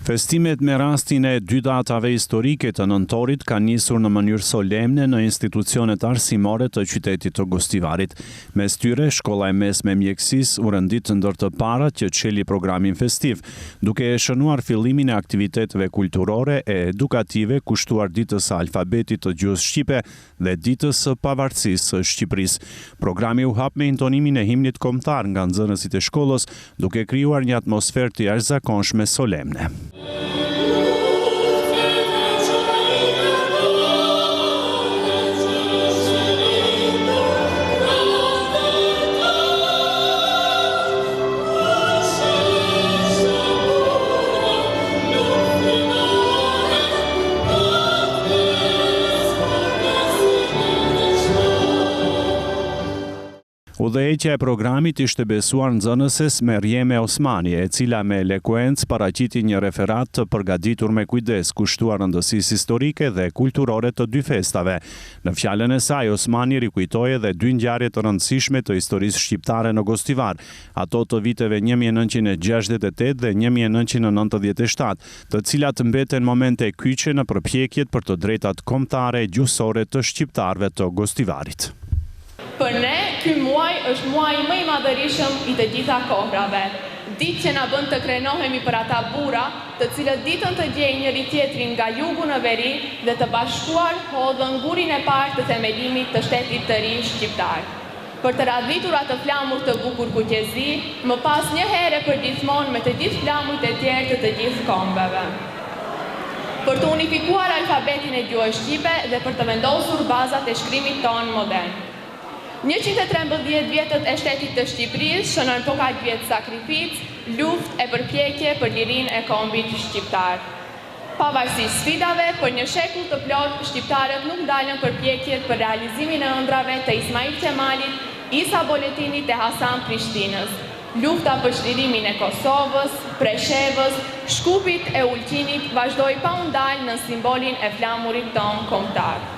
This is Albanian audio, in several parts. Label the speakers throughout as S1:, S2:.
S1: Festimet me rastin e 2 datave historike të nëntorit kanë nisur në mënyrë solemne në institucionet arsimore të qytetit të Gostivarit. Mes tyre, Shkolla e Mesme e Mjekësisë u rendit ndër të parat që çeli programin festiv, duke e shënuar fillimin e aktiviteteve kulturore e edukative kushtuar ditës së alfabetit të gjuhës shqipe dhe ditës së pavarësisë së Shqipërisë. Programi u hap me intonimin e himnit kombëtar nga nxënësit e shkollës, duke krijuar një atmosferë të jashtëzakonshme solemne. Udhëheqja e programit ishte besuar nxënëses Merjeme Osmani, e cila me elekuencë paraqiti një referat të përgatitur me kujdes, kushtuar rëndësisë historike dhe kulturore të dy festave. Në fjalën e saj, Osmani rikujtoi edhe 2 ngjarje të rëndësishme të historisë shqiptare në Gostivar, ato të viteve 1968 dhe 1997, të cilat mbeten momente kyçe në përpjekjet për të drejtat kombëtare gjuhësore të shqiptarëve të Gostivarit.
S2: Për ne, ky muaj është muaji më i madhërisëm i të gjitha kohërave. Ditë që na bën të krenohemi për ata burra, të cilët ditën të gjejnë njëri tjetrin nga jugu në veri dhe të bashkuar hodhën gurin e parë të themelimit të shtetit të ri shqiptar. Për të radhitur atë flamur të bukur kuqezi, më pas një herë për gjithmonë me të gjithë flamujt e tjerë të gjithë kombeve. Për të unifikuar alfabetin e gjuhës shqipe dhe për të vendosur bazat e shkrimit tonë modern. 113 vjetët e shtetit të Shqipërisë shënojnë po kaq vjetë sakrificë, luftë e përpjekje për lirinë e kombit shqiptar. Pavarësisht sfidave, për një shekull të plot, shqiptarët nuk dalën përpjekjet për realizimin e ëndrave të Ismail Qemalit, Isa Boletinit e Hasan Prishtinës. Lufta për shlirimin e Kosovës, Preshevës, Shkupit e Ulqinit vazhdoi pa u ndalë në simbolin e flamurit tonë kombëtar.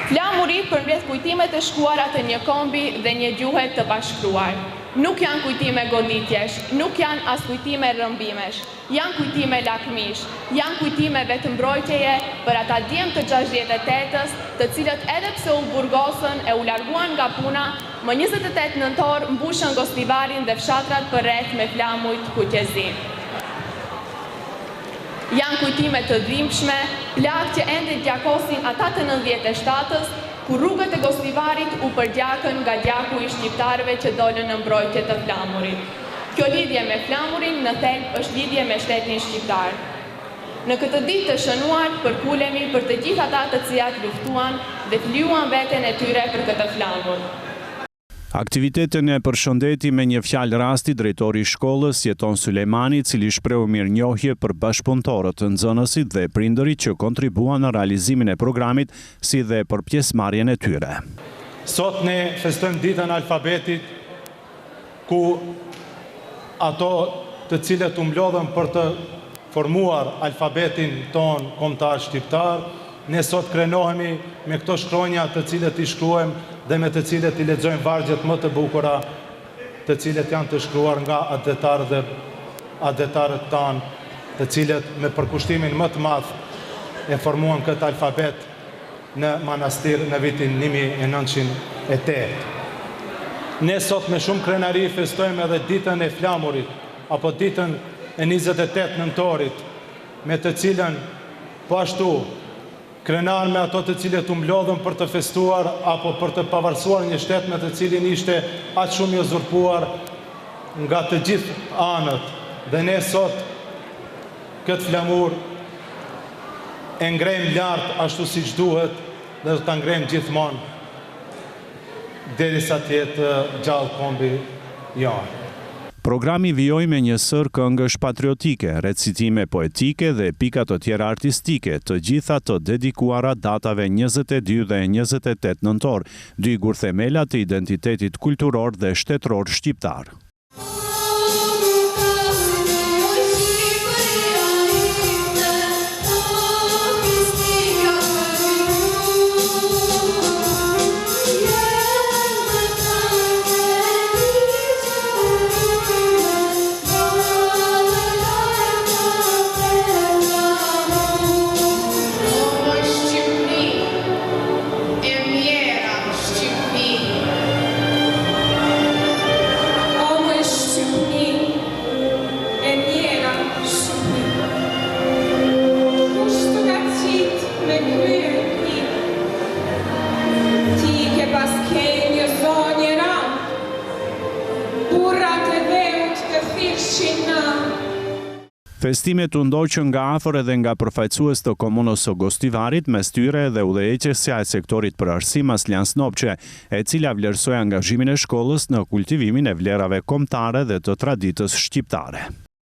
S2: Flamurit përmbledh kujtimet e shkuara të një kombi dhe një gjuhe të bashkruar. Nuk janë kujtime goditjesh, nuk janë as kujtime rrëmbimesh, janë kujtime lakmish, janë kujtime vetëmbrojtjeje për ata djemë të 68-ës, të cilët edhe pse u burgosën e u larguan nga puna, më 28 nëntor mbushën Gostivarin dhe fshatrat përreth me flamujt kuqezi. Janë kujtime të dhimbshme, plagë që ende gjakosin ata të 97-ës, ku rrugët e Gostivarit u përgjakën nga gjaku i shqiptarëve që dolën në mbrojtje të flamurit. Kjo lidhje me flamurin në thelb është lidhje me shtetin shqiptar. Në këtë ditë të shënuar, përkulemi për të gjithë ata të cilat luftuan dhe fluan veten e tyre për këtë flamur.
S1: Aktivitetin e përshëndeti me një fjalë rasti drejtori i shkollës Jeton Sulejmani, i cili shprehu mirënjohje për bashkëpunëtorët, nxënësit dhe prindërit që kontribuan në realizimin e programit, si dhe për pjesëmarrjen e tyre.
S3: Sot ne festojmë ditën e alfabetit, ku ato të cilët u mblodhen për të formuar alfabetin ton kombëtar shqiptar, ne sot krenohemi me këto shkronja të cilët i shkruajmë dhe me të cilët i lexojmë vargjet më të bukura, të cilët janë të shkruar nga adetarët dhe adetarët tanë, të cilët me përkushtimin më të madh e formuan këtë alfabet në manastir në vitin 1908. Ne sot me shumë krenari festojmë edhe ditën e flamurit, apo ditën e 28 nëntorit, me të cilën po ashtu krenar me ato të cilët u mblodhën për të festuar apo për të pavarësuar një shtet me të cilin ishte aq shumë i uzurpuar nga të gjithë anët. Dhe ne sot këtë flamur e ngrejmë lart ashtu siç duhet dhe do ta ngrejmë gjithmonë derisa të jetë gjallë kombi jonë.
S1: Programi vijoi me një sër këngësh patriotike, recitime poetike dhe pika të tjera artistike, të gjitha të dedikuara datave 22 dhe 28 nëntor, 2 gurthemela të identitetit kulturor dhe shtetëror shqiptar. Festimet u ndoqën nga afër edhe nga përfaqësues të komunës së Gostivarit, mes tyre dhe udhëheqësja e sektorit për arsim Aslian Snopçe, e cila vlerësoi angazhimin e shkollës në kultivimin e vlerave kombëtare dhe të traditës shqiptare.